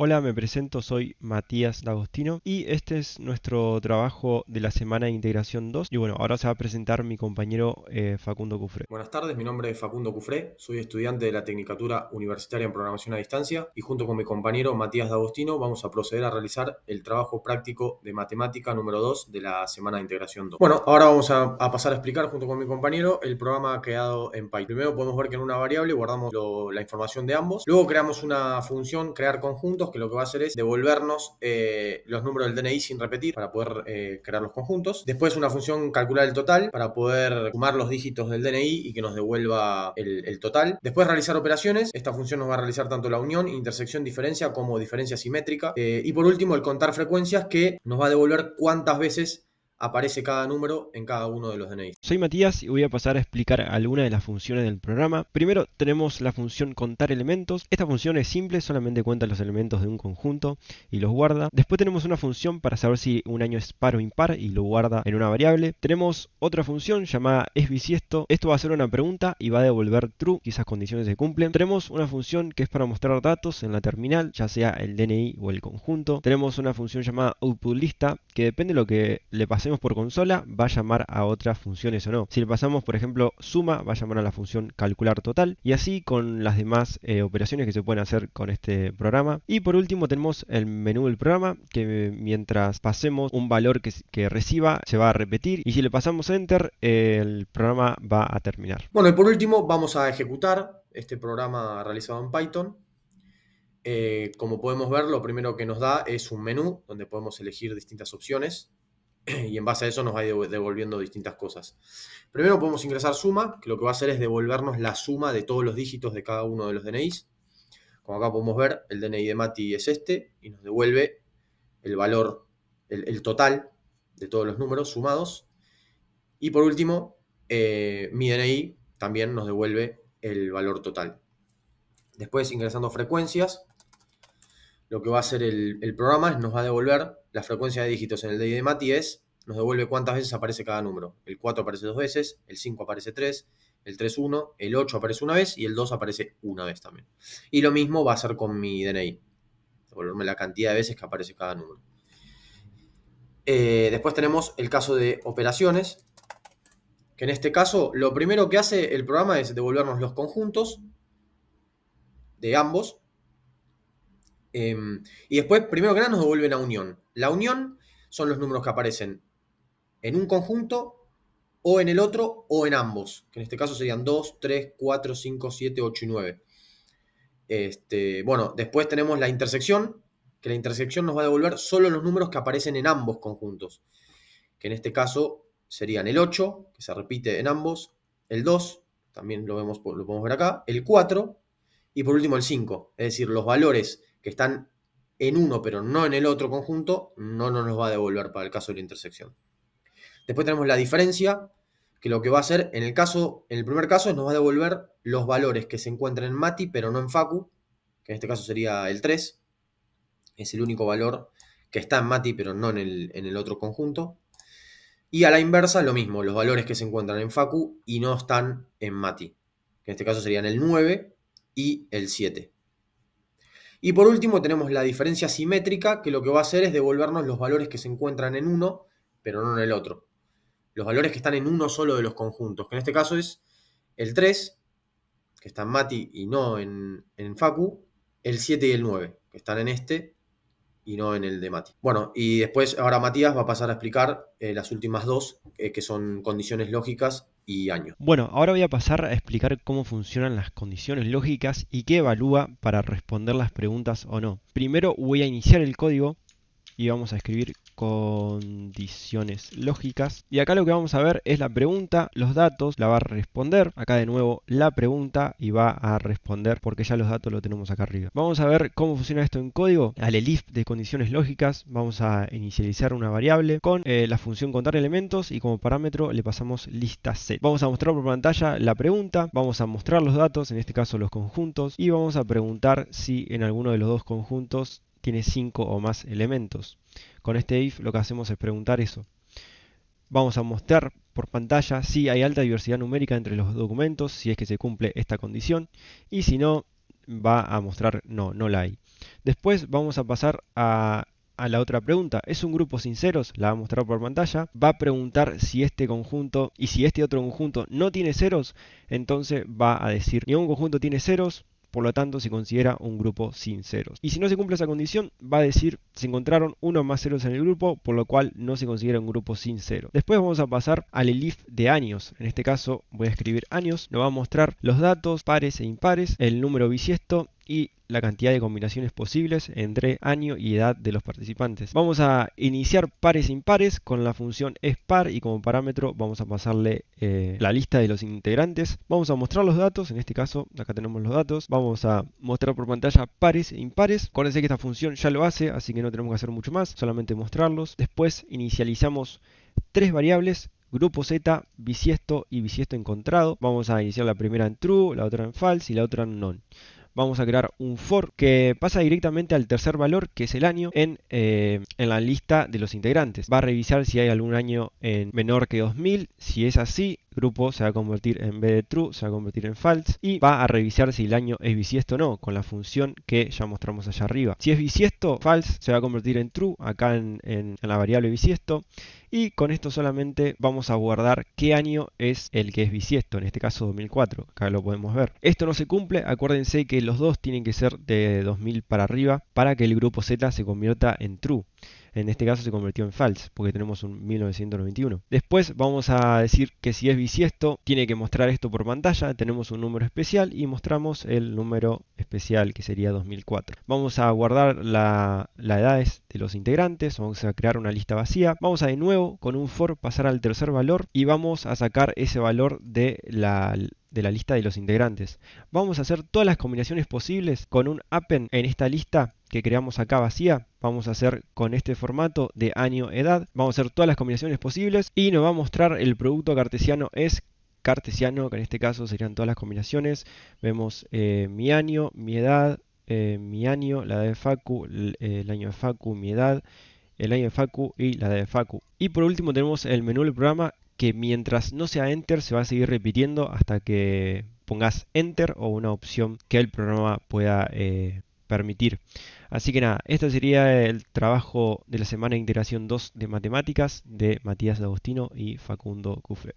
Hola, me presento, soy Matías D'Agostino y este es nuestro trabajo de la semana de integración 2. Y bueno, ahora se va a presentar mi compañero Facundo Cufré. Buenas tardes, mi nombre es Facundo Cufré, soy estudiante de la Tecnicatura Universitaria en Programación a Distancia y junto con mi compañero Matías D'Agostino vamos a proceder a realizar el trabajo práctico de matemática número 2 de la semana de integración 2. Bueno, ahora vamos a pasar a explicar junto con mi compañero el programa creado en Python. Primero podemos ver que en una variable guardamos la información de ambos, luego creamos una función crear conjuntos que lo que va a hacer es devolvernos los números del DNI sin repetir para poder crear los conjuntos. Después una función calcular el total para poder sumar los dígitos del DNI y que nos devuelva el total. Después realizar operaciones. Esta función nos va a realizar tanto la unión, intersección, diferencia como diferencia simétrica. Y por último el contar frecuencias que nos va a devolver cuántas veces aparece cada número en cada uno de los DNI. Soy Matías y voy a pasar a explicar algunas de las funciones del programa. Primero tenemos la función contar elementos. Esta función es simple, solamente cuenta los elementos de un conjunto y los guarda. Después tenemos una función para saber si un año es par o impar y lo guarda en una variable. Tenemos otra función llamada es bisiesto. Esto va a ser una pregunta y va a devolver true si esas condiciones se cumplen. Tenemos una función que es para mostrar datos en la terminal, ya sea el DNI o el conjunto. Tenemos una función llamada output lista que depende de lo que le pasemos por consola va a llamar a otras funciones o no. Si le pasamos por ejemplo suma va a llamar a la función calcular total y así con las demás operaciones que se pueden hacer con este programa. Y por último tenemos el menú del programa que mientras pasemos un valor que reciba se va a repetir y si le pasamos enter el programa va a terminar. Bueno, y por último vamos a ejecutar este programa realizado en Python. Como podemos ver, lo primero que nos da es un menú donde podemos elegir distintas opciones y en base a eso nos va devolviendo distintas cosas. Primero podemos ingresar suma, que lo que va a hacer es devolvernos la suma de todos los dígitos de cada uno de los DNIs. Como acá podemos ver, el DNI de Mati es este y nos devuelve el valor, el total de todos los números sumados. Y por último, mi DNI también nos devuelve el valor total. Después, ingresando frecuencias, lo que va a hacer el programa es nos va a devolver la frecuencia de dígitos en el DNI de Mati nos devuelve cuántas veces aparece cada número. El 4 aparece 2 veces, el 5 aparece 3, el 3 1, el 8 aparece una vez y el 2 aparece una vez también. Y lo mismo va a hacer con mi DNI, devolverme la cantidad de veces que aparece cada número. Después tenemos el caso de operaciones, que en este caso lo primero que hace el programa es devolvernos los conjuntos de ambos. Y después, primero que nada, nos devuelve la unión. La unión son los números que aparecen en un conjunto o en el otro o en ambos, que en este caso serían 2, 3, 4, 5, 7, 8 y 9. Bueno, después tenemos la intersección, que la intersección nos va a devolver solo los números que aparecen en ambos conjuntos, que en este caso serían el 8, que se repite en ambos, el 2, también lo podemos ver acá, el 4 y por último el 5, es decir, los valores que están en uno pero no en el otro conjunto no nos los va a devolver para el caso de la intersección. Después tenemos la diferencia, que lo que va a hacer en el primer caso nos va a devolver los valores que se encuentran en Mati pero no en Facu, que en este caso sería el 3, es el único valor que está en Mati pero no en el otro conjunto. Y a la inversa lo mismo, los valores que se encuentran en Facu y no están en Mati, que en este caso serían el 9 y el 7. Y por último tenemos la diferencia simétrica, que lo que va a hacer es devolvernos los valores que se encuentran en uno, pero no en el otro. Los valores que están en uno solo de los conjuntos, que en este caso es el 3, que está en Mati y no en Facu, el 7 y el 9, que están en este y no en el de Mati. Bueno, y después ahora Matías va a pasar a explicar las últimas dos, que son condiciones lógicas y años. Bueno, ahora voy a pasar a explicar cómo funcionan las condiciones lógicas y qué evalúa para responder las preguntas o no. Primero voy a iniciar el código y vamos a escribir condiciones lógicas y acá lo que vamos a ver es la pregunta, los datos, la va a responder, acá de nuevo la pregunta y va a responder porque ya los datos lo tenemos acá arriba. Vamos a ver cómo funciona esto en código. Al elif de condiciones lógicas vamos a inicializar una variable con la función contar elementos y como parámetro le pasamos lista set. Vamos a mostrar por pantalla la pregunta, vamos a mostrar los datos, en este caso los conjuntos, y vamos a preguntar si en alguno de los dos conjuntos tiene 5 o más elementos. Con este if lo que hacemos es preguntar eso. Vamos a mostrar por pantalla si hay alta diversidad numérica entre los documentos, si es que se cumple esta condición, y si no, va a mostrar no la hay. Después vamos a pasar a la otra pregunta. ¿Es un grupo sin ceros? La va a mostrar por pantalla. Va a preguntar si este conjunto y si este otro conjunto no tiene ceros, entonces va a decir ningún conjunto tiene ceros. Por lo tanto, se considera un grupo sin ceros. Y si no se cumple esa condición, va a decir se encontraron uno o más ceros en el grupo, por lo cual no se considera un grupo sin ceros. Después vamos a pasar al elif de años. En este caso voy a escribir años. Nos va a mostrar los datos pares e impares, el número bisiesto y la cantidad de combinaciones posibles entre año y edad de los participantes. Vamos a iniciar pares e impares con la función espar y como parámetro vamos a pasarle la lista de los integrantes. Vamos a mostrar los datos, en este caso acá tenemos los datos. Vamos a mostrar por pantalla pares e impares. Acuérdense que esta función ya lo hace, así que no tenemos que hacer mucho más, solamente mostrarlos. Después inicializamos tres variables: grupo Z, bisiesto y bisiesto encontrado. Vamos a iniciar la primera en true, la otra en false y la otra en none. Vamos a crear un for que pasa directamente al tercer valor, que es el año, en la lista de los integrantes. Va a revisar si hay algún año menor que 2000. Si es así, grupo se va a convertir, en vez de true, se va a convertir en false. Y va a revisar si el año es bisiesto o no, con la función que ya mostramos allá arriba. Si es bisiesto, false, se va a convertir en true, acá en la variable bisiesto. Y con esto solamente vamos a guardar qué año es el que es bisiesto, en este caso 2004, acá lo podemos ver. Esto no se cumple, acuérdense que los dos tienen que ser de 2000 para arriba para que el grupo Z se convierta en true. En este caso se convirtió en false, porque tenemos un 1991. Después vamos a decir que si es bisiesto, tiene que mostrar esto por pantalla. Tenemos un número especial y mostramos el número especial, que sería 2004. Vamos a guardar las edades de los integrantes. Vamos a crear una lista vacía. Vamos a de nuevo, con un for, pasar al tercer valor y vamos a sacar ese valor de la lista de los integrantes. Vamos a hacer todas las combinaciones posibles con un append en esta lista que creamos acá vacía. Vamos a hacer con este formato de año-edad. Vamos a hacer todas las combinaciones posibles y nos va a mostrar el producto cartesiano es cartesiano, que en este caso serían todas las combinaciones. Vemos mi año, mi edad, mi año, la edad de Facu, el año de Facu, mi edad, el año de Facu y la edad de Facu. Y por último tenemos el menú del programa, que mientras no sea enter se va a seguir repitiendo hasta que pongas enter o una opción que el programa pueda permitir. Así que nada, este sería el trabajo de la semana de integración 2 de matemáticas de Matías D'Agostino y Facundo Cufré.